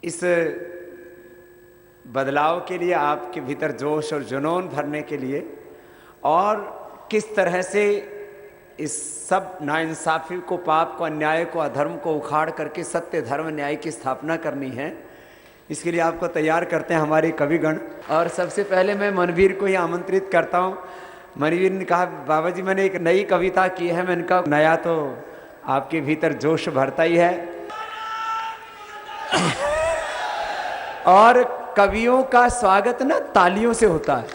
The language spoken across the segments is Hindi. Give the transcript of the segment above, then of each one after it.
इस बदलाव के लिए, आपके भीतर जोश और जुनून भरने के लिए, और किस तरह से इस सब नाइंसाफ़ी को, पाप को, अन्याय को, अधर्म को उखाड़ करके सत्य, धर्म, न्याय की स्थापना करनी है, इसके लिए आपको तैयार करते हैं हमारे कविगण। और सबसे पहले मैं मनवीर को ही आमंत्रित करता हूँ। मनवीर ने कहा, बाबा जी मैंने एक नई कविता की है। मैंने कहा नया तो आपके भीतर जोश भरता ही है। और कवियों का स्वागत ना तालियों से होता है,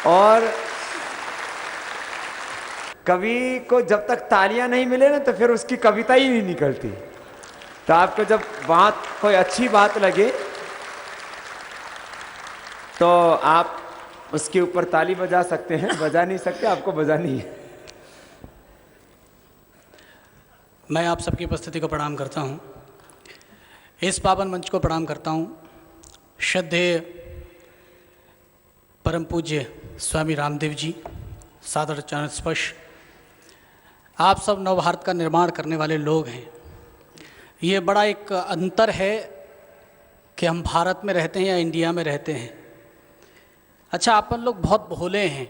और कवि को जब तक तालियां नहीं मिले ना तो फिर उसकी कविता ही नहीं निकलती। तो आपको जब बात, कोई अच्छी बात लगे तो आप उसके ऊपर ताली बजा सकते हैं। बजा नहीं सकते, आपको बजानी है। मैं आप सबकी उपस्थिति को प्रणाम करता हूं, इस पावन मंच को प्रणाम करता हूं। श्रद्धेय परम पूज्य स्वामी रामदेव जी, सादर चरण स्पर्श। आप सब नवभारत का निर्माण करने वाले लोग हैं। ये बड़ा एक अंतर है कि हम भारत में रहते हैं या इंडिया में रहते हैं। अच्छा, अपन लोग बहुत भोले हैं,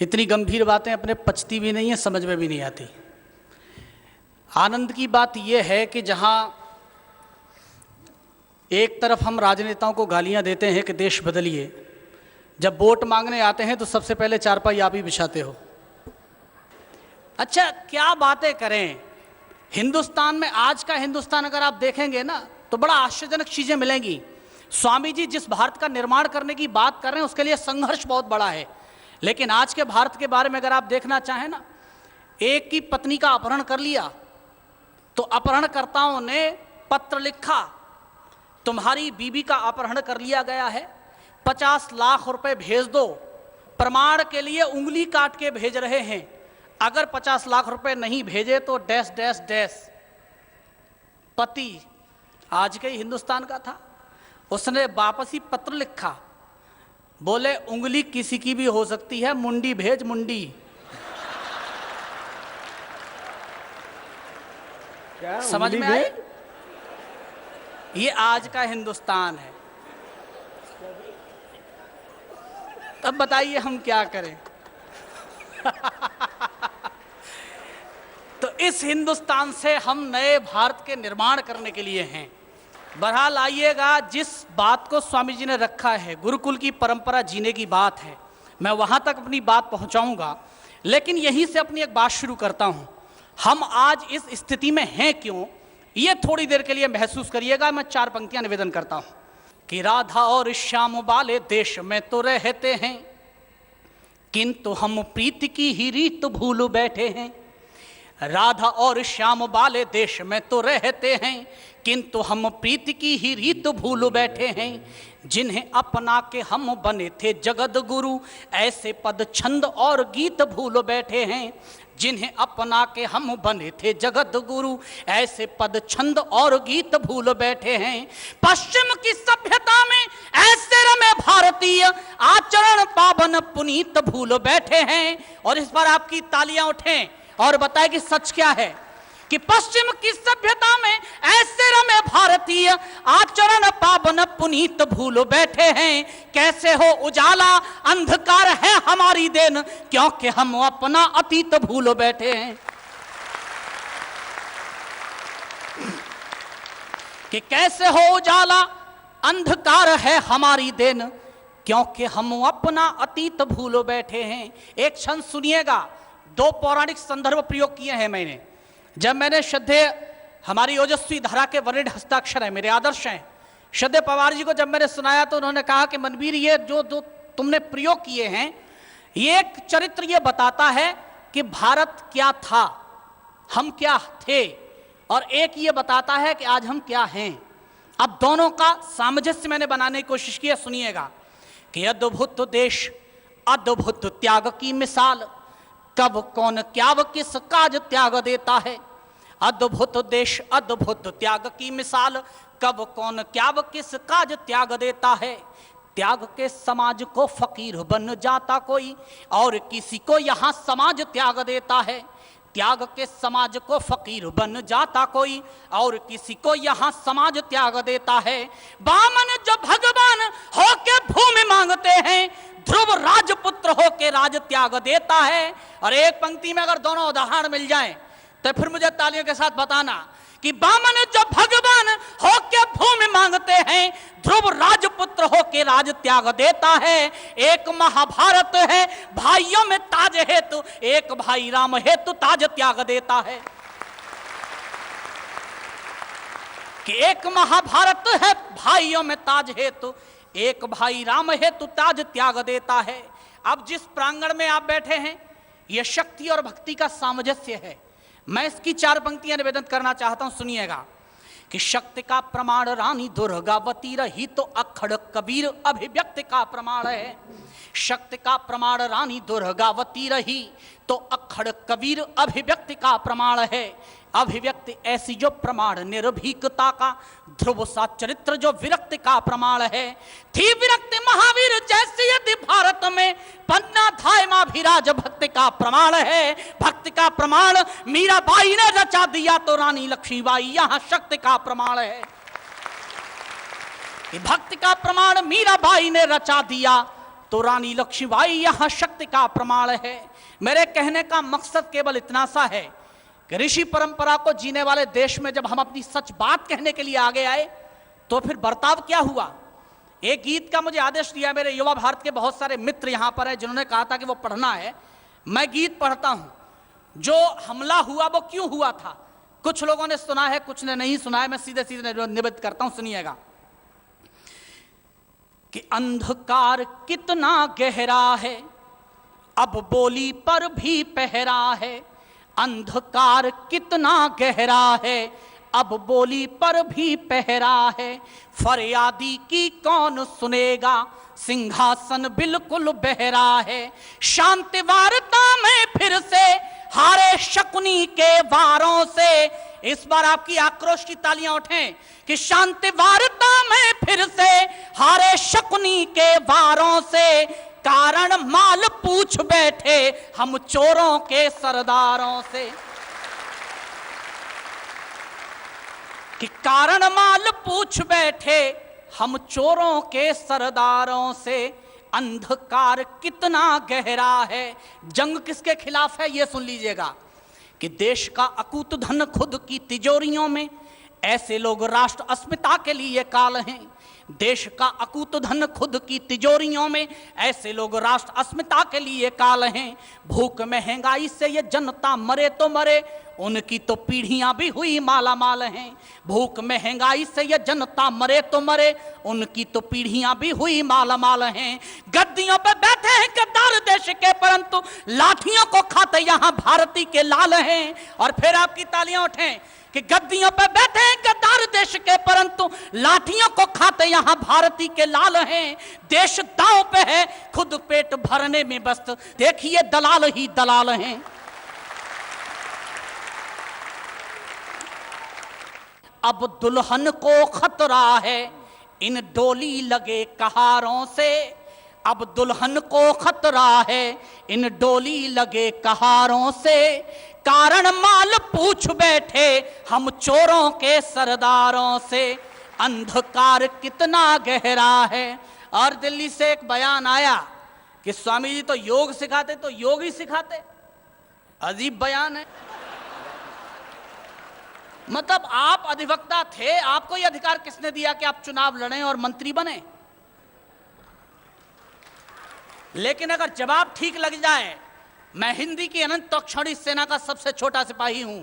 इतनी गंभीर बातें अपने पचती भी नहीं है, समझ में भी नहीं आती। आनंद की बात यह है कि जहाँ एक तरफ हम राजनेताओं को गालियां देते हैं कि देश बदलिए, जब वोट मांगने आते हैं तो सबसे पहले चारपाई आप ही बिछाते हो। अच्छा, क्या बातें करें। हिंदुस्तान में, आज का हिंदुस्तान अगर आप देखेंगे ना तो बड़ा आश्चर्यजनक चीज़ें मिलेंगी। स्वामी जी जिस भारत का निर्माण करने की बात कर रहे हैं उसके लिए संघर्ष बहुत बड़ा है, लेकिन आज के भारत के बारे में अगर आप देखना चाहें ना, एक की पत्नी का अपहरण कर लिया तो अपहरणकर्ताओं ने पत्र लिखा, तुम्हारी बीबी का अपहरण कर लिया गया है, 50 लाख रुपए भेज दो। प्रमाण के लिए उंगली काट के भेज रहे हैं। अगर 50 लाख रुपए नहीं भेजे तो डैश डैश डैश। पति आज के हिंदुस्तान का था, उसने वापसी पत्र लिखा, बोले उंगली किसी की भी हो सकती है, मुंडी भेज मुंडी। क्या समझ में आई? ये आज का हिंदुस्तान है। तब बताइए हम क्या करें। तो इस हिंदुस्तान से हम नए भारत के निर्माण करने के लिए हैं। बहरहाल आइएगा, जिस बात को स्वामी जी ने रखा है, गुरुकुल की परंपरा जीने की बात है, मैं वहां तक अपनी बात पहुंचाऊंगा, लेकिन यहीं से अपनी एक बात शुरू करता हूं। हम आज इस स्थिति में हैं क्यों, ये थोड़ी देर के लिए महसूस करिएगा। मैं 4 पंक्तियां निवेदन करता हूं कि राधा और श्याम वाले देश में तो रहते हैं, किंतु हम प्रीति की ही रीत भूल बैठे हैं। राधा और श्याम वाले देश में तो रहते हैं, किंतु हम प्रीति की ही रीत भूल बैठे हैं। जिन्हें अपना के हम बने थे जगत गुरु, ऐसे पद छंद और गीत भूल बैठे हैं। जिन्हें अपना के हम बने थे जगत गुरु, ऐसे पद छंद और गीत भूल बैठे हैं। पश्चिम की सभ्यता में ऐसे रमे भारतीय, आचरण पावन पुनीत भूल बैठे हैं। और इस बार आपकी तालियां उठें और बताएं कि सच क्या है कि पश्चिम की सभ्यता में ऐसे रमे भारतीय, आचरण पावन पुनीत भूल बैठे हैं। कैसे हो उजाला, अंधकार है हमारी देन, क्योंकि हम अपना अतीत भूल बैठे हैं। कि कैसे हो उजाला, अंधकार है हमारी देन, क्योंकि हम अपना अतीत भूल बैठे हैं। एक क्षण सुनिएगा, 2 पौराणिक संदर्भ प्रयोग किए हैं मैंने। जब मैंने श्रद्धेय हमारी ओजस्वी धारा के वरिष्ठ हस्ताक्षर हैं, मेरे आदर्श हैं, श्रद्धेय पवार जी को जब मैंने सुनाया तो उन्होंने कहा कि मनवीर, ये जो तुमने प्रयोग किए हैं, ये एक चरित्र ये बताता है कि भारत क्या था, हम क्या थे, और एक ये बताता है कि आज हम क्या हैं। अब दोनों का सामंजस्य मैंने बनाने की कोशिश की है, सुनिएगा कि अद्भुत देश, अद्भुत त्याग की मिसाल, कब कौन क्या व किस काज त्याग देता है। अद्भुत देश, अद्भुत त्याग की मिसाल, कब कौन क्या व किस काज त्याग देता है। त्याग के समाज को फकीर बन जाता कोई, और किसी को यहाँ समाज त्याग देता है। त्याग के समाज को फकीर बन जाता कोई, और किसी को यहाँ समाज त्याग देता है। बामन जो भगवान होके भूमि मांगते हैं, ध्रुव राजपुत्र होके राज त्याग देता है। और एक पंक्ति में अगर दोनों उदाहरण मिल जाएं तो फिर मुझे तालियों के साथ बताना कि बामन जो भगवान होके भूमि मांगते हैं, ध्रुव राजपुत्र होके राज त्याग देता है। एक महाभारत है भाइयों में ताज हेतु, एक भाई राम हेतु ताज त्याग देता है। कि एक महाभारत है भाइयों में ताज हेतु, एक भाई राम हेतु ताज त्याग देता है। अब जिस प्रांगण में आप बैठे हैं, यह शक्ति और भक्ति का सामंजस्य है। मैं इसकी 4 पंक्तियां निवेदन करना चाहता हूं, सुनिएगा कि शक्ति का प्रमाण रानी दुर्गावती रही तो अखड़ कबीर अभिव्यक्ति का प्रमाण है। शक्ति का प्रमाण रानी दुर्गावती रही तो अखड़ कबीर अभिव्यक्ति का प्रमाण है। अभिव्यक्ति ऐसी जो प्रमाण निर्भीकता का, ध्रुव सा चरित्र जो विरक्ति का प्रमाण है। थी विरक्ति महावीर जैसी यदि भारत में, पन्ना धाय माभिराज भक्ति का प्रमाण है। भक्ति का प्रमाण मीराबाई ने रचा दिया तो रानी लक्ष्मीबाई यहां शक्ति का प्रमाण है। भक्ति का प्रमाण मीराबाई ने रचा दिया तो रानी लक्ष्मीबाई यहां शक्ति का प्रमाण है। मेरे कहने का मकसद केवल इतना सा है कि ऋषि परंपरा को जीने वाले देश में जब हम अपनी सच बात कहने के लिए आगे आए तो फिर बर्ताव क्या हुआ। एक गीत का मुझे आदेश दिया, मेरे युवा भारत के बहुत सारे मित्र यहां पर हैं जिन्होंने कहा था कि वो पढ़ना है। मैं गीत पढ़ता हूं। जो हमला हुआ वो क्यों हुआ था, कुछ लोगों ने सुना है, कुछ ने नहीं सुना है। मैं सीधे सीधे निवेदन करता हूं, सुनिएगा कि अंधकार कितना गहरा है, अब बोली पर भी पहरा है। अंधकार कितना गहरा है, अब बोली पर भी पहरा है। फरियादी की कौन सुनेगा, सिंहासन बिल्कुल बहरा है। शांति वार्ता में फिर से हारे शकुनी के वारों से। इस बार आपकी आक्रोश की तालियां उठें कि शांति वार्ता में फिर से हारे शकुनी के वारों से। कारण माल पूछ बैठे हम चोरों के सरदारों से। कि कारण माल पूछ बैठे हम चोरों के सरदारों से। अंधकार कितना गहरा है। जंग किसके खिलाफ है ये सुन लीजिएगा कि देश का अकूत धन खुद की तिजोरियों में, ऐसे लोग राष्ट्र अस्मिता के लिए काल हैं। देश का अकूत धन खुद की तिजोरियों में, ऐसे लोग राष्ट्र अस्मिता के लिए काल हैं। भूख महंगाई से ये जनता मरे तो मरे, उनकी तो पीढ़ियां भी हुई माला माल हैं। भूख महंगाई से ये जनता मरे तो मरे, उनकी तो पीढ़ियां भी हुई माला माल हैं। गद्दियों पे बैठे हैं गद्दार देश के, परंतु लाठियों को खाते यहाँ भारती के लाल हैं। और फिर आपकी तालियां उठें कि गद्दियों पे बैठे हैं गद्दार देश के, परंतु लाठियों को खाते यहाँ भारती के लाल हैं। देश दांव पे है, खुद पेट भरने में व्यस्त, देखिए दलाल ही दलाल हैं। अब दुल्हन को खतरा है इन डोली लगे कहारों से। अब दुल्हन को खतरा है इन डोली लगे कहारों से। कारण माल पूछ बैठे हम चोरों के सरदारों से। अंधकार कितना गहरा है। और दिल्ली से एक बयान आया कि स्वामी जी तो योग सिखाते, तो योग ही सिखाते। अजीब बयान है। मतलब आप अधिवक्ता थे, आपको यह अधिकार किसने दिया कि आप चुनाव लड़ें और मंत्री बने। लेकिन अगर जवाब ठीक लग जाए, मैं हिंदी की अनंत तक्षणी सेना का सबसे छोटा सिपाही हूं।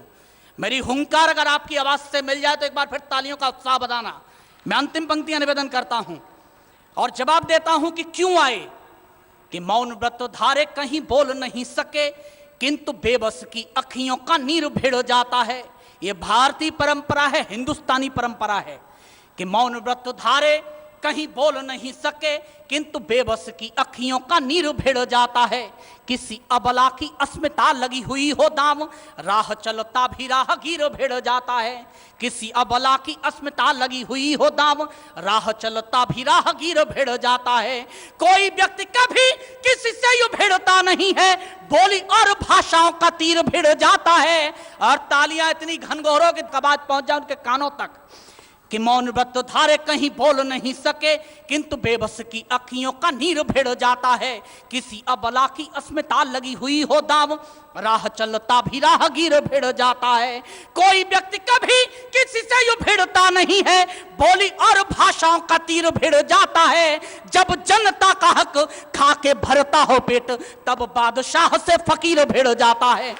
मेरी हुंकार अगर आपकी आवाज से मिल जाए तो एक बार फिर तालियों का उत्साह बताना। मैं अंतिम पंक्तियां निवेदन करता हूं और जवाब देता हूं कि क्यों आए। कि मौन व्रत धारे कहीं बोल नहीं सके, किंतु बेबस की अखियों का नीर भिड़ जाता है। यह भारतीय परंपरा है, हिंदुस्तानी परंपरा है कि मौन व्रत धारे कहीं बोल नहीं सके, किंतु बेबस की अखियों का नीर भिड़ जाता है। किसी अबला की अस्मिता लगी हुई हो दाम, राह चलता भी राहगीर भिड़ जाता है। किसी अबला की अस्मिता लगी हुई हो दाम, राह चलता भी राहगीर भिड़ जाता है। कोई व्यक्ति कभी किसी से यूं भिड़ता नहीं है, बोली और भाषाओं का तीर भिड़ जाता है। और तालियां इतनी घनघोरों की आवाज पहुंच जाए उनके कानों तक कि मौन व्रत धारे कहीं बोल नहीं सके, किंतु बेबस की अखियों का नीर भिड़ जाता है। किसी अबला की अस्मिता लगी हुई हो दाम, राह चलता भी राहगीर भिड़ जाता है। कोई व्यक्ति कभी किसी से यूं भिड़ता नहीं है, बोली और भाषाओं का तीर भिड़ जाता है। जब जनता का हक खा के भरता हो पेट, तब बादशाह से फकीर भिड़ जाता है।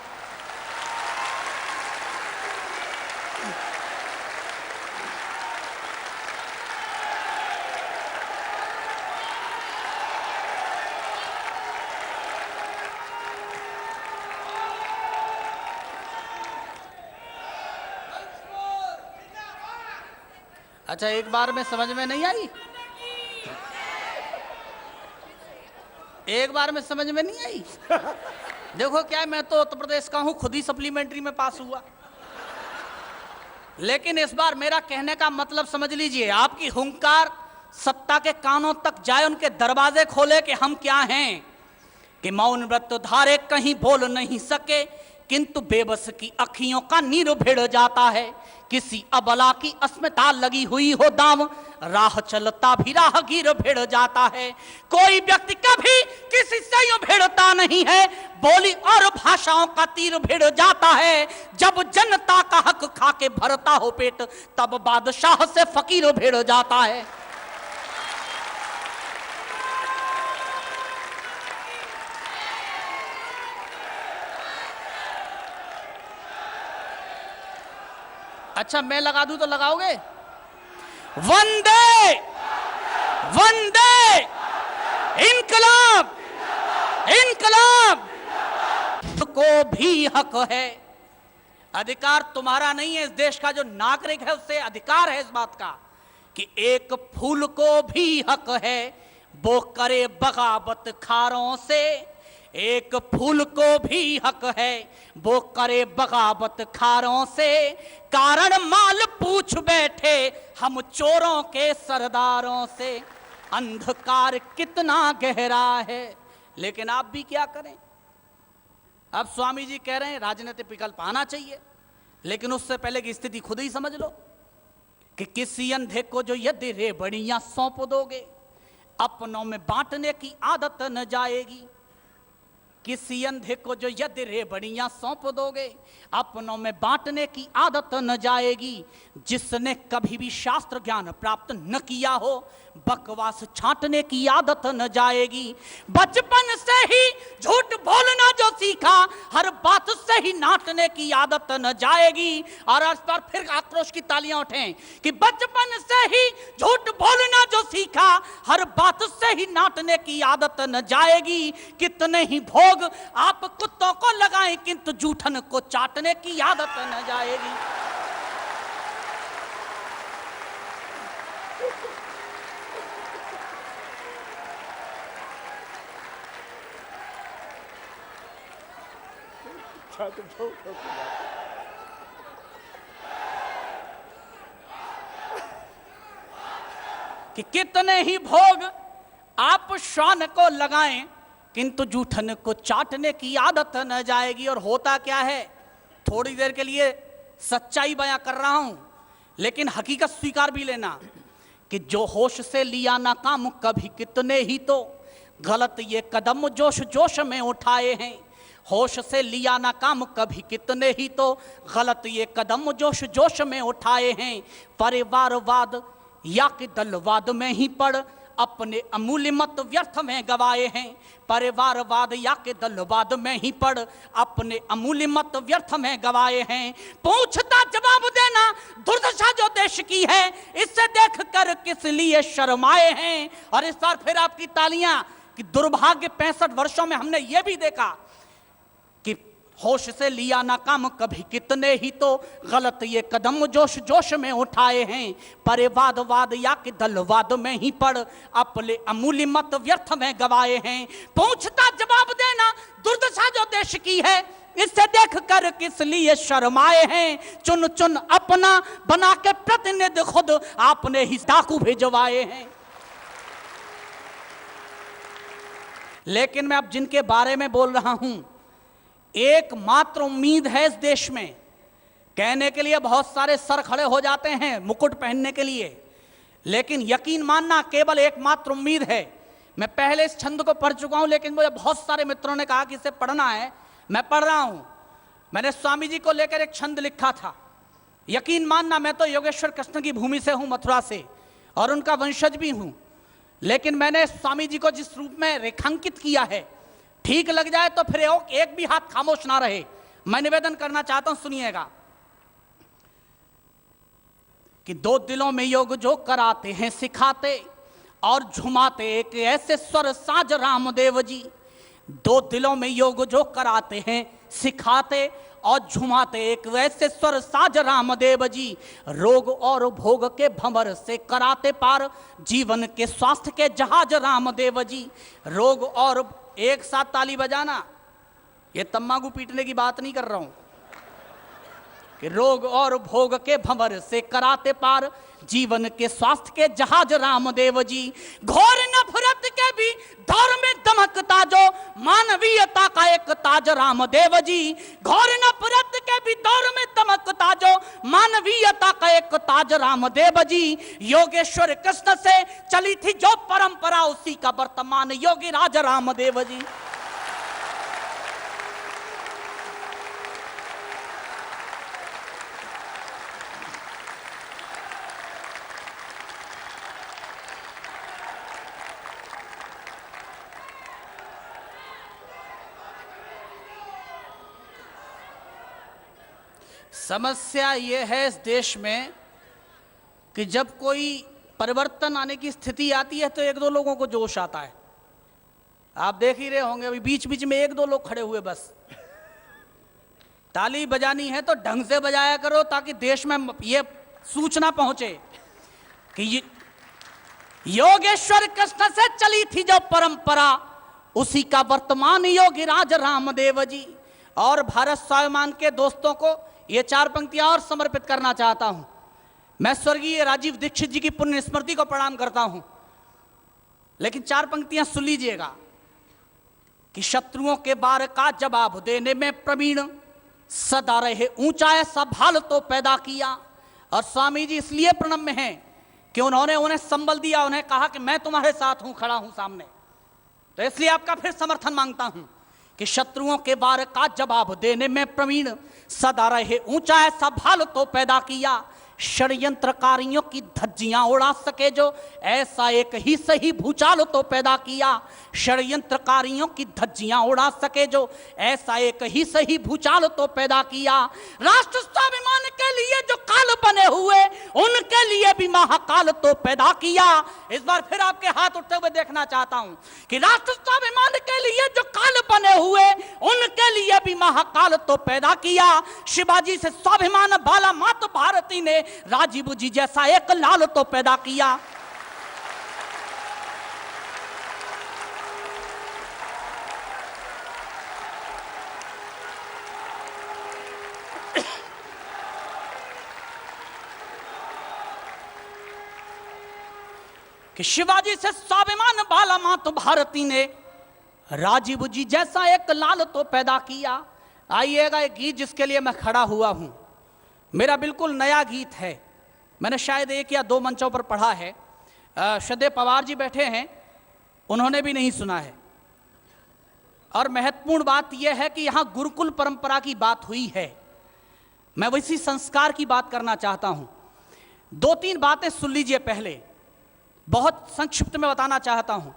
अच्छा, एक बार में समझ में नहीं आई? एक बार में समझ में नहीं आई? देखो क्या है, मैं तो उत्तर प्रदेश का हूं, खुद ही सप्लीमेंट्री में पास हुआ। लेकिन इस बार मेरा कहने का मतलब समझ लीजिए, आपकी हुंकार सत्ता के कानों तक जाए, उनके दरवाजे खोले कि हम क्या हैं। कि मौन व्रत धारे कहीं बोल नहीं सके, किंतु बेबस की अखियों का नीर भिड़ जाता है। किसी अबला की अस्मिता लगी हुई हो दाम, राह चलता भी राहगीर भिड़ जाता है। कोई व्यक्ति कभी किसी से यूं भिड़ता नहीं है, बोली और भाषाओं का तीर भिड़ जाता है। जब जनता का हक खा के भरता हो पेट, तब बादशाह से फकीर भिड़ जाता है। अच्छा, मैं लगा दूं तो लगाओगे? वंदे वंदे इनकलाब इनकलाब को भी हक है। अधिकार तुम्हारा नहीं है, इस देश का जो नागरिक है उससे अधिकार है इस बात का कि एक फूल को भी हक है वो करे बगावत खारों से। एक फूल को भी हक है वो करे बगावत खारों से। कारण माल पूछ बैठे हम चोरों के सरदारों से। अंधकार कितना गहरा है, लेकिन आप भी क्या करें। अब स्वामी जी कह रहे हैं राजनीतिक विकल्प आना चाहिए, लेकिन उससे पहले की स्थिति खुद ही समझ लो कि किसी अंधे को जो यदि रेबड़ियां सौंप दोगे, अपनों में बांटने की आदत न जाएगी। किसी अंधे को जो यदि रेबड़ियां सौंप दोगे, अपनों में बांटने की आदत न जाएगी। जिसने कभी भी शास्त्र ज्ञान प्राप्त न किया हो, बकवास छांटने की आदत न जाएगी। बचपन से ही झूठ बोलना जो सीखा, हर बात से ही नाटने की आदत न जाएगी। और इस पर फिर आक्रोश की तालियां उठें कि बचपन से ही झूठ बोलना जो सीखा, हर बात से ही नाटने की आदत न जाएगी। कितने ही भोग आप कुत्तों को लगाएं, किंतु जूठन को चाटने की आदत न जाएगी। कि कितने ही भोग आप श्वान को लगाएं, किंतु जूठन को चाटने की आदत न जाएगी। और होता क्या है, थोड़ी देर के लिए सच्चाई बयां कर रहा हूं, लेकिन हकीकत स्वीकार भी लेना कि जो होश से लिया ना काम, कभी कितने ही तो गलत ये कदम जोश जोश में उठाए हैं। होश से लिया ना काम, कभी कितने ही तो गलत ये कदम जोश जोश में उठाए हैं। परिवारवाद या कि दलवाद में ही पड़ अपने अमूल्य मत व्यर्थ में गवाए हैं। परिवारवाद या के दलवाद में ही पड़ अपने अमूल्य मत व्यर्थ में गवाए हैं। पूछता जवाब देना दुर्दशा जो देश की है, इससे देखकर किस लिए शर्माए हैं। और इस बार फिर आपकी तालियां कि दुर्भाग्य 65 वर्षों में हमने ये भी देखा कि होश से लिया ना काम कभी कितने ही तो गलत ये कदम जोश जोश में उठाए हैं, परे वाद वाद या कि दलवाद में ही पड़ अपने अमूल्य मत व्यर्थ में गवाए हैं। पूछता जवाब देना दुर्दशा जो देश की है, इससे देख कर किस लिए शर्माए हैं। चुन चुन अपना बना के प्रतिनिधि खुद आपने ही डाकू भिजवाए हैं। लेकिन मैं अब जिनके बारे में बोल रहा हूं, एकमात्र उम्मीद है इस देश में। कहने के लिए बहुत सारे सर खड़े हो जाते हैं मुकुट पहनने के लिए, लेकिन यकीन मानना केवल एकमात्र उम्मीद है। मैं पहले इस छंद को पढ़ चुका हूं, लेकिन मुझे बहुत सारे मित्रों ने कहा कि इसे पढ़ना है, मैं पढ़ रहा हूं। मैंने स्वामी जी को लेकर एक छंद लिखा था। यकीन मानना मैं तो योगेश्वर कृष्ण की भूमि से हूं, मथुरा से, और उनका वंशज भी हूं, लेकिन मैंने स्वामी जी को जिस रूप में रेखांकित किया है, ठीक लग जाए तो फिर एक भी हाथ खामोश ना रहे। मैं निवेदन करना चाहता हूं, सुनिएगा कि दो दिलों में योग जो कराते हैं सिखाते और झुमाते एक ऐसे स्वर साज रामदेव जी। दो दिलों में योग जो कराते हैं सिखाते और झुमाते एक वैसे स्वर साज रामदेव जी। रोग और भोग के भंवर से कराते पार जीवन के स्वास्थ्य के जहाज रामदेव जी। रोग और एक साथ ताली बजाना, ये तम्बाकू पीटने की बात नहीं कर रहा हूं, कि रोग और भोग के भंवर से कराते पार जीवन के स्वास्थ्य के जहाज रामदेव जी। घोर नफरत के भी दौर में दमकता जो मानवीयता का एक ताज रामदेव जी। घोर नफरत के भी दौर में दमकता जो मानवीयता का एक ताज रामदेव जी। योगेश्वर कृष्ण से चली थी जो परंपरा, उसी का वर्तमान योगी राज रामदेव जी। समस्या यह है इस देश में कि जब कोई परिवर्तन आने की स्थिति आती है तो एक दो लोगों को जोश आता है। आप देख ही रहे होंगे, अभी बीच बीच में एक दो लोग खड़े हुए, बस ताली बजानी है तो ढंग से बजाया करो ताकि देश में यह सूचना पहुंचे कि योगेश्वर कृष्ण से चली थी जो परंपरा, उसी का वर्तमान योगी राज रामदेव जी। और भारत स्वाभिमान के दोस्तों को ये चार पंक्तियां और समर्पित करना चाहता हूं। मैं स्वर्गीय राजीव दीक्षित जी की पुण्य स्मृति को प्रणाम करता हूं, लेकिन चार पंक्तियां सुन लीजिएगा कि शत्रुओं के बार का जवाब देने में प्रवीण सदा रहे ऊंचा ऐसा भाल तो पैदा किया। और स्वामी जी इसलिए प्रणम्य हैं कि उन्होंने उन्हें संबल दिया, उन्हें कहा कि मैं तुम्हारे साथ हूं, खड़ा हूं सामने। तो इसलिए आपका फिर समर्थन मांगता हूं कि शत्रुओं के वार का जवाब देने में प्रवीण सदा रहे ऊंचा ऐसा भाल तो पैदा किया। षड्यंत्रकारियों की धज्जियां उड़ा सके जो ऐसा एक ही सही भूचाल तो पैदा किया। षड्यंत्रकारियों की धज्जियां उड़ा सके जो ऐसा एक ही सही भूचाल तो पैदा किया। राष्ट्र स्वाभिमान के लिए जो काल बने हुए उनके लिए भी महाकाल तो पैदा किया। इस बार फिर आपके हाथ उठते हुए देखना चाहता हूं कि राष्ट्र स्वाभिमान के लिए जो काल बने हुए उनके लिए भी महाकाल तो पैदा किया। शिवाजी से स्वाभिमान बाला मात भारती ने राजीव जी जैसा एक लाल तो पैदा किया। कि शिवाजी से स्वाभिमान बाला मात भारती ने राजीव जी जैसा एक लाल तो पैदा किया। आइएगा एक गीत जिसके लिए मैं खड़ा हुआ हूं, मेरा बिल्कुल नया गीत है। मैंने शायद एक या दो मंचों पर पढ़ा है। श्रद्धेय पवार जी बैठे हैं, उन्होंने भी नहीं सुना है। और महत्वपूर्ण बात यह है कि यहां गुरुकुल परंपरा की बात हुई है। मैं वैसी संस्कार की बात करना चाहता हूं। दो तीन बातें सुन लीजिए। पहले बहुत संक्षिप्त में बताना चाहता हूं।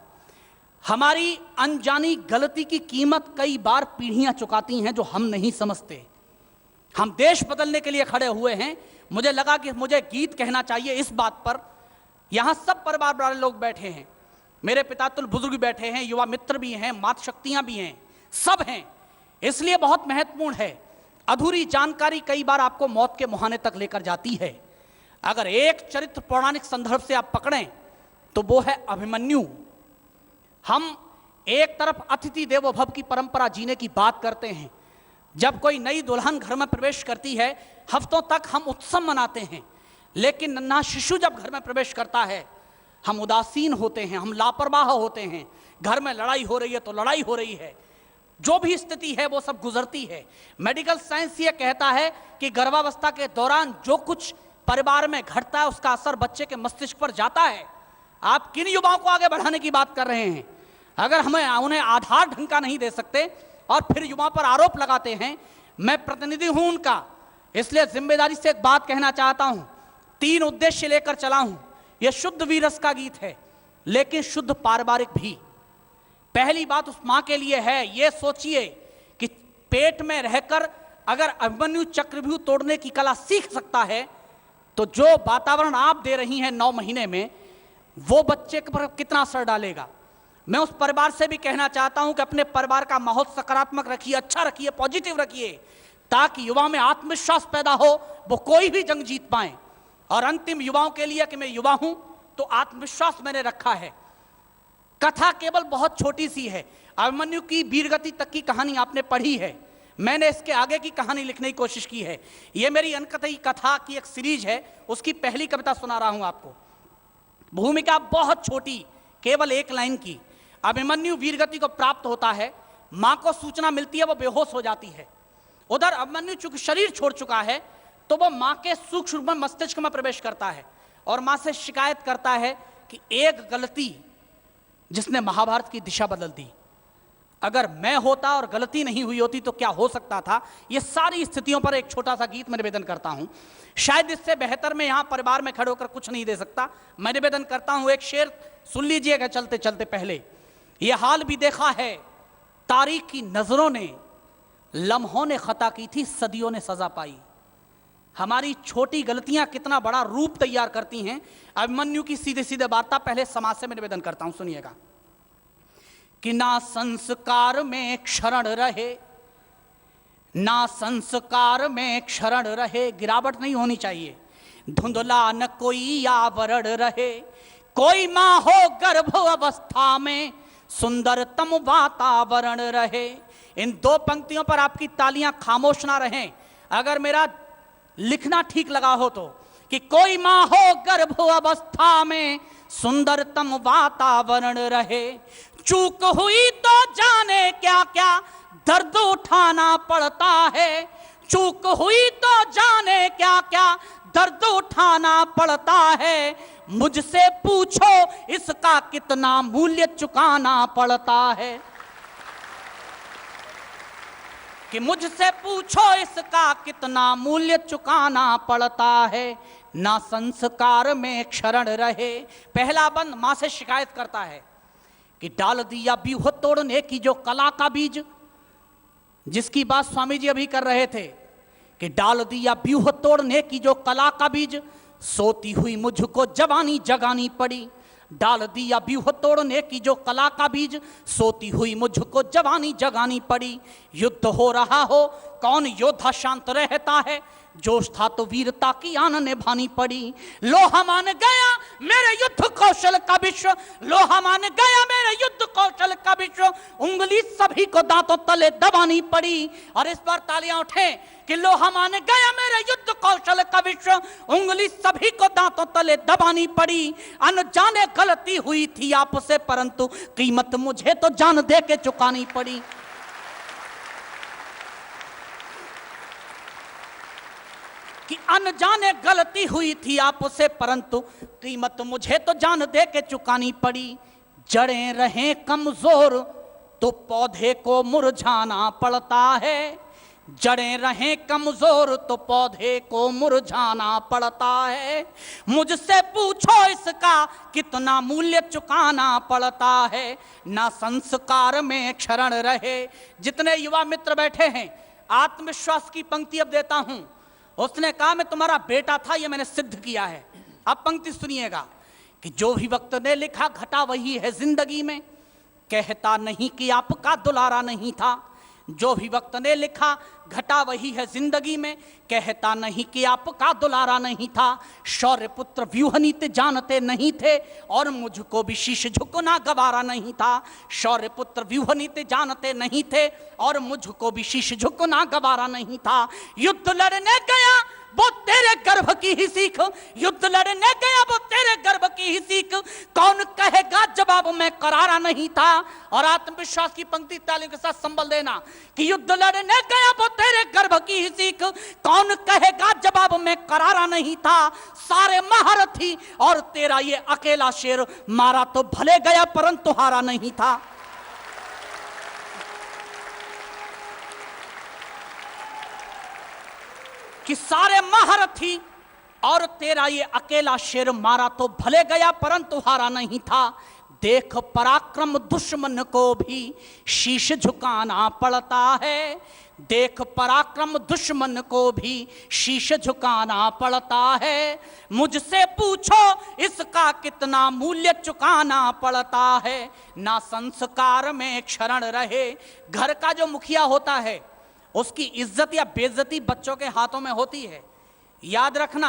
हमारी अनजानी गलती की कीमत कई बार पीढ़ियां चुकाती हैं जो हम नहीं समझते। हम देश बदलने के लिए खड़े हुए हैं। मुझे लगा कि मुझे गीत कहना चाहिए इस बात पर। यहां सब परिवार वाले लोग बैठे हैं, मेरे पितातुल बुजुर्ग बैठे हैं, युवा मित्र भी हैं, मात शक्तियां भी हैं, सब हैं। इसलिए बहुत महत्वपूर्ण है। अधूरी जानकारी कई बार आपको मौत के मुहाने तक लेकर जाती है। अगर एक चरित्र पौराणिक संदर्भ से आप पकड़ें तो वो है अभिमन्यु। हम एक तरफ अतिथि देवो भव की परंपरा जीने की बात करते हैं। जब कोई नई दुल्हन घर में प्रवेश करती है, हफ्तों तक हम उत्सव मनाते हैं, लेकिन नन्हा शिशु जब घर में प्रवेश करता है हम उदासीन होते हैं, हम लापरवाह होते हैं। घर में लड़ाई हो रही है तो लड़ाई हो रही है, जो भी स्थिति है वो सब गुजरती है। मेडिकल साइंस ये कहता है कि गर्भावस्था के दौरान जो कुछ परिवार में घटता है उसका असर बच्चे के मस्तिष्क पर जाता है। आप किन युवाओं को आगे बढ़ाने की बात कर रहे हैं? अगर हमें उन्हें आधार ढंग का नहीं दे सकते और फिर युवाओं पर आरोप लगाते हैं। मैं प्रतिनिधि हूं उनका, इसलिए जिम्मेदारी से एक बात कहना चाहता हूं। 3 उद्देश्य लेकर चला हूं। यह शुद्ध वीरस का गीत है, लेकिन शुद्ध पारिवारिक भी। पहली बात उस मां के लिए है, यह सोचिए कि पेट में रहकर अगर अभिमन्यु चक्रव्यूह तोड़ने की कला सीख सकता है तो जो वातावरण आप दे रही हैं 9 महीने में, वो बच्चे पर कितना असर डालेगा। मैं उस परिवार से भी कहना चाहता हूं कि अपने परिवार का माहौल सकारात्मक रखिए, अच्छा रखिए, पॉजिटिव रखिए, ताकि युवा में आत्मविश्वास पैदा हो, वो कोई भी जंग जीत पाए। और अंतिम युवाओं के लिए कि मैं युवा हूं तो आत्मविश्वास मैंने रखा है। कथा केवल बहुत छोटी सी है। अभिमन्यु की वीरगति तक की कहानी आपने पढ़ी है, मैंने इसके आगे की कहानी लिखने की कोशिश की है। यह मेरी अनकथई कथा की एक सीरीज है, उसकी पहली कविता सुना रहा हूं आपको। भूमिका बहुत छोटी, केवल 1 लाइन की। अभिमन्यु वीरगति को प्राप्त होता है, मां को सूचना मिलती है, वो बेहोश हो जाती है। उधर अभिमन्यु चूंकि शरीर छोड़ चुका है तो वो मां के सूक्ष्म मस्तिष्क में प्रवेश करता है और मां से शिकायत करता है कि एक गलती जिसने महाभारत की दिशा बदल दी, अगर मैं होता और गलती नहीं हुई होती तो क्या हो सकता था। ये सारी स्थितियों पर एक छोटा सा गीत मैं निवेदन करता हूं। शायद इससे बेहतर मैं यहां परिवार में खड़े होकर कुछ नहीं दे सकता। मैं निवेदन करता हूं, एक शेर सुन लीजिएगा चलते चलते। पहले यह हाल भी देखा है तारीख की नजरों ने, लम्हों ने खता की थी, सदियों ने सजा पाई। हमारी छोटी गलतियां कितना बड़ा रूप तैयार करती हैं। अभिमन्यु की सीधे सीधे वार्ता पहले समाज से मैं निवेदन करता हूं, सुनिएगा। कि ना संस्कार में क्षरण रहे, ना संस्कार में क्षरण रहे, गिरावट नहीं होनी चाहिए। धुंधला न कोई आवरण रहे, कोई मां हो गर्भ अवस्था में, सुंदरतम वातावरण रहे। इन 2 पंक्तियों पर आपकी तालियां खामोश ना रहें। अगर मेरा लिखना ठीक लगा हो तो, कि कोई मां हो गर्भ अवस्था में, सुंदरतम वातावरण रहे। चूक हुई तो जाने क्या क्या दर्द उठाना पड़ता है, चूक हुई तो जाने क्या क्या दर्द उठाना पड़ता है। मुझसे पूछो इसका कितना मूल्य चुकाना पड़ता है, कि मुझसे पूछो इसका कितना मूल्य चुकाना पड़ता है। ना संस्कार में क्षरण रहे। पहला बंद मां से शिकायत करता है कि डाल दिया व्यूह तोड़ने की जो कला का बीज, जिसकी बात स्वामी जी अभी कर रहे थे, कि डाल दिया व्यूह तोड़ने की जो कला का बीज, सोती हुई मुझको जवानी जगानी पड़ी। डाल दिया व्यूह तोड़ने की जो कला का बीज, सोती हुई मुझको जवानी जगानी पड़ी। युद्ध हो रहा हो कौन योद्धा शांत रहता है, जोश था तो वीरता की आन निभानी पड़ी। लोहा मान गया मेरे युद्ध कौशल का विश्व, लोहा मान गया मेरे युद्ध कौशल का विश्व, उंगली सभी को दांतों तले दबानी पड़ी। और इस बार तालियां उठें कि लोहा मान गया मेरे युद्ध कौशल का विश्व, उंगली सभी को दांतों तले दबानी पड़ी। अनजाने गलती हुई थी आपसे, परंतु कीमत मुझे तो जान दे के चुकानी पड़ी। कि अनजाने गलती हुई थी आपसे, परंतु कीमत मुझे तो जान दे के चुकानी पड़ी। जड़ें रहें कमजोर तो पौधे को मुरझाना पड़ता है, जड़ें रहें कमजोर तो पौधे को मुरझाना पड़ता है। मुझसे पूछो इसका कितना मूल्य चुकाना पड़ता है। ना संस्कार में क्षरण रहे। जितने युवा मित्र बैठे हैं, आत्मविश्वास की पंक्ति अब देता हूं। उसने कहा मैं तुम्हारा बेटा था, यह मैंने सिद्ध किया है। अब पंक्ति सुनिएगा कि जो भी वक्त ने लिखा घटा वही है जिंदगी में, कहता नहीं कि आपका दुलारा नहीं था, जो भी वक्त ने लिखा घटा वही है जिंदगी में, कहता नहीं कि आपका दुलारा नहीं था, शौर्य पुत्र व्यूह नीति जानते नहीं थे और मुझको भी शीश झुकना गवारा नहीं था। शौर्य पुत्र व्यूह नीति जानते नहीं थे और मुझको भी शीश झुकना गवारा नहीं था। युद्ध लड़ने गया वो तेरे गर्भ की ही सीख, युद्ध लड़ने गया वो तेरे गर्भ की ही सीख, कौन कहेगा जवाब में करारा नहीं था। और आत्मविश्वास की पंक्ति तालियों के साथ संबल देना कि युद्ध लड़ने गया वो तेरे गर्भ की ही सीख, कौन कहेगा जवाब में करारा नहीं था। सारे महारथी और तेरा ये अकेला शेर, मारा तो भले गया परंतु हारा नहीं था। कि सारे महारथी और तेरा ये अकेला शेर, मारा तो भले गया परंतु हारा नहीं था। देख पराक्रम दुश्मन को भी शीश झुकाना पड़ता है, देख पराक्रम दुश्मन को भी शीश झुकाना पड़ता है। मुझसे पूछो इसका कितना मूल्य चुकाना पड़ता है, ना संस्कार में क्षरण रहे। घर का जो मुखिया होता है उसकी इज्जत या बेइज्जती बच्चों के हाथों में होती है। याद रखना,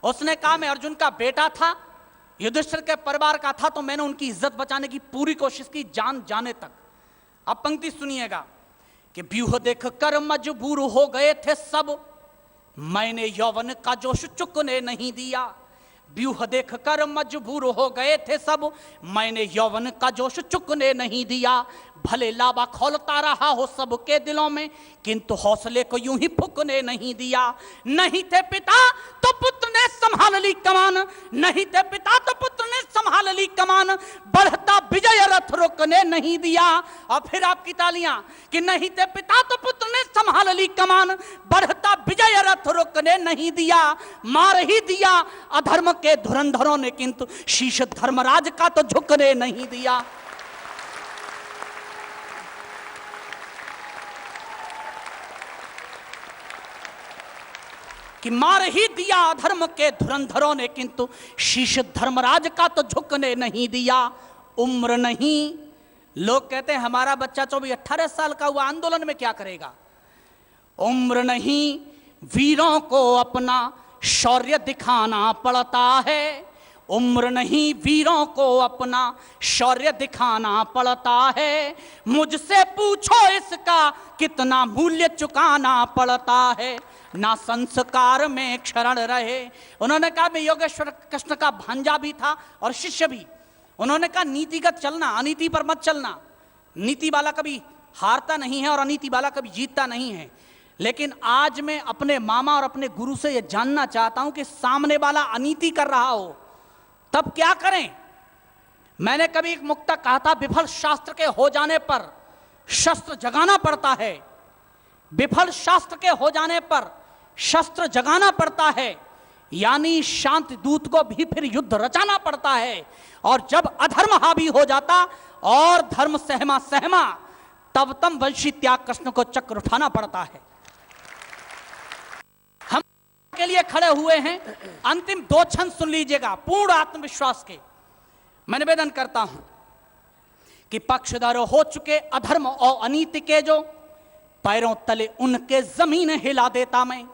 उसने कहा मैं अर्जुन का बेटा था, युधिष्ठिर के परिवार का था, तो मैंने उनकी इज्जत बचाने की पूरी कोशिश की, जान जाने तक। अब पंक्ति सुनिएगा कि व्यूह देख कर मजबूर हो गए थे सब, मैंने यौवन का जोश चुकने नहीं दिया। व्यूह देख कर मजबूर हो गए थे सब, मैंने यौवन का जोश चुकने नहीं दिया। भले लावा खोलता रहा हो सबके दिलों में, किंतु हौसले को यूं ही फूकने नहीं दिया। नहीं थे पिता तो पुत्र ने संभाल ली कमान, नहीं थे पिता तो पुत्र ने संभाल ली कमान, बढ़ता विजय रथ रुकने नहीं दिया। और फिर आपकी तालियां कि नहीं थे पिता तो पुत्र ने संभाल ली कमान, बढ़ता विजय रथ रुकने नहीं दिया। मार ही दिया अधर्म के धुरंधरों ने, किंतु शीश धर्मराज का तो झुकने नहीं दिया। कि मार ही दिया अधर्म के धुरंधरों ने, किंतु शीश धर्मराज का तो झुकने नहीं दिया। उम्र नहीं, लोग कहते हैं हमारा बच्चा 24-18 साल का हुआ, आंदोलन में क्या करेगा। उम्र नहीं, वीरों को अपना शौर्य दिखाना पड़ता है। उम्र नहीं, वीरों को अपना शौर्य दिखाना पड़ता है। मुझसे पूछो इसका कितना मूल्य चुकाना पड़ता है, ना संस्कार में क्षरण रहे। उन्होंने कहा मैं योगेश्वर कृष्ण का भांजा भी था और शिष्य भी। उन्होंने कहा नीतिगत चलना, अनीति पर मत चलना। नीति वाला कभी हारता नहीं है और अनीति वाला कभी जीतता नहीं है। लेकिन आज मैं अपने मामा और अपने गुरु से यह जानना चाहता हूं कि सामने वाला अनीति कर रहा हो तब क्या करें। मैंने कभी एक मुक्तक कहा था, विफल शास्त्र के हो जाने पर शस्त्र जगाना पड़ता है। विफल शास्त्र के हो जाने पर शस्त्र जगाना पड़ता है, यानी शांति दूत को भी फिर युद्ध रचाना पड़ता है। और जब अधर्म हावी हो जाता और धर्म सहमा सहमा, तब तम वंशी त्याग कृष्ण को चक्र उठाना पड़ता है। हम के लिए खड़े हुए हैं। अंतिम 2 छंद सुन लीजिएगा पूर्ण आत्मविश्वास के। मैं निवेदन करता हूं कि पक्षधर हो चुके अधर्म और अनीति के, जो पैरों तले उनके जमीन हिला देता मैं।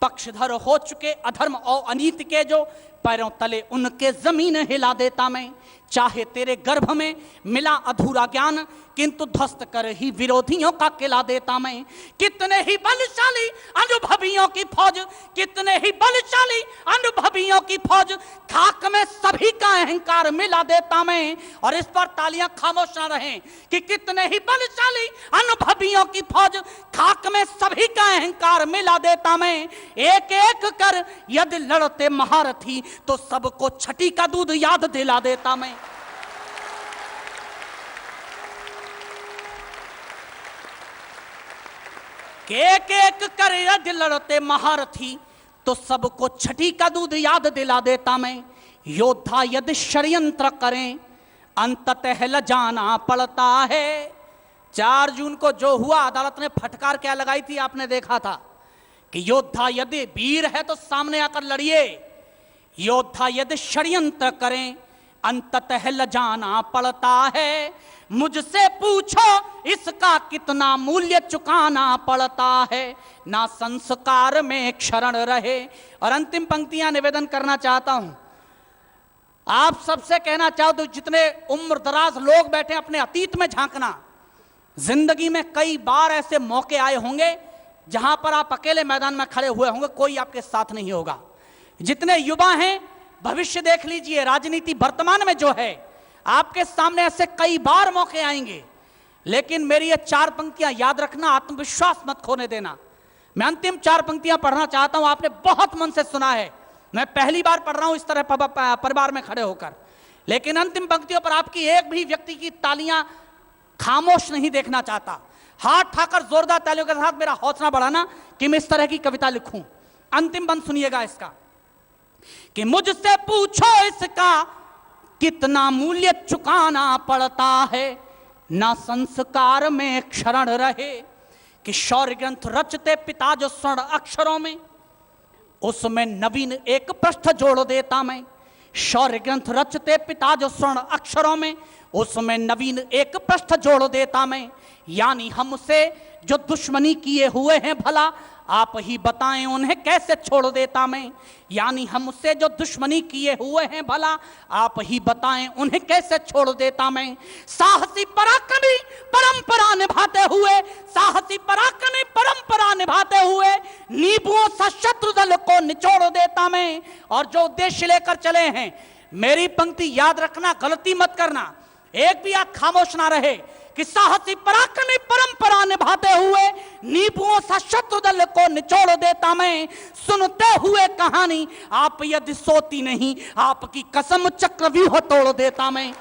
पक्षधर हो चुके अधर्म और अनीति के, जो पैरों तले उनके जमीन हिला देता मैं। चाहे तेरे गर्भ में मिला अधूरा ज्ञान, किंतु ध्वस्त कर ही विरोधियों का किला देता मैं। कितने ही बलशाली अनुभवियों की फौज, कितने ही बलशाली अनुभवियों की फौज, खाक में सभी का अहंकार मिला देता मैं। और इस पर तालियां खामोश न रहें कि कितने ही बलशाली अनुभवियों की फौज, खाक में सभी का अहंकार मिला देता मैं। एक एक कर यदि लड़ते महारथी, तो सबको छठी का दूध याद दिला देता मैं। एक एक कर यदि लड़ते महारथी, तो सबको छठी का दूध याद दिला देता मैं। योद्धा यदि षड्यंत्र करें, अंततः लजाना पड़ता है। 4 जून को जो हुआ, अदालत ने फटकार क्या लगाई थी आपने देखा था कि योद्धा यदि वीर है तो सामने आकर लड़िए, योद्धा यदि षड्यंत्र करें, अंततः लजाना पड़ता है। मुझसे पूछो इसका कितना मूल्य चुकाना पड़ता है, ना संस्कार में क्षरण रहे। और अंतिम पंक्तियां निवेदन करना चाहता हूं, आप सबसे कहना चाहो तो जितने उम्र दराज लोग बैठे अपने अतीत में झांकना। जिंदगी में कई बार ऐसे मौके आए होंगे जहां पर आप अकेले मैदान में खड़े हुए होंगे, कोई आपके साथ नहीं होगा। जितने युवा हैं भविष्य देख लीजिए, राजनीति वर्तमान में जो है आपके सामने ऐसे कई बार मौके आएंगे। लेकिन मेरी ये 4 पंक्तियां याद रखना, आत्मविश्वास मत खोने देना। मैं अंतिम 4 पंक्तियां पढ़ना चाहता हूं, आपने बहुत मन से सुना है, मैं पहली बार पढ़ रहा हूं इस तरह परिवार में खड़े होकर। लेकिन अंतिम पंक्तियों पर आपकी एक भी व्यक्ति की तालियां खामोश नहीं देखना चाहता। हाथ ठाकर जोरदार तालियों के साथ मेरा हौसला बढ़ाना कि मैं इस तरह की कविता लिखूं। अंतिम बंद सुनिएगा इसका, कि मुझसे पूछो इसका कितना मूल्य चुकाना पड़ता है, ना संस्कार में क्षरण रहे। कि शौर्य ग्रंथ रचते पिता जो स्वर्ण अक्षरों में, उसमें नवीन एक पृष्ठ जोड़ देता मैं। शौर्य ग्रंथ रचते पिता जो स्वर्ण अक्षरों में, उसमें नवीन एक पृष्ठ जोड़ देता मैं। यानी हमसे जो दुश्मनी किए हुए हैं भला, आप ही बताएं उन्हें कैसे छोड़ देता मैं। यानी हमसे जो दुश्मनी किए हुए हैं भला, आप ही बताएं उन्हें कैसे छोड़ देता मैं। साहसी पराक्रमी परंपरा निभाते हुए, साहसी पराक्रमी परंपरा निभाते हुए, नींबुओं सा शत्रु दल को निचोड़ देता मैं। और जो उद्देश्य लेकर चले हैं, मेरी पंक्ति याद रखना, गलती मत करना, एक भी आंख खामोश ना रहे, कि साहसी पराक्रमी परंपरा निभाते हुए, नींबुओं सा शत्रु दल को निचोड़ देता मैं। सुनते हुए कहानी आप यदि सोती नहीं, आपकी कसम चक्रव्यूह तोड़ देता मैं।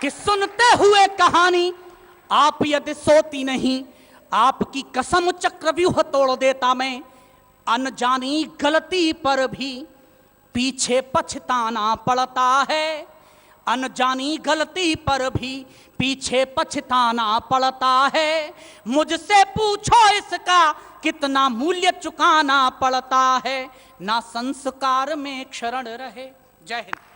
कि सुनते हुए कहानी आप यदि सोती नहीं, आपकी कसम चक्रव्यूह तोड़ देता मैं। अनजानी गलती पर भी पीछे पछताना पड़ता है, अनजानी गलती पर भी पीछे पछताना पड़ता है। मुझसे पूछो इसका कितना मूल्य चुकाना पड़ता है, ना संस्कार में क्षरण रहे। जय हिंद।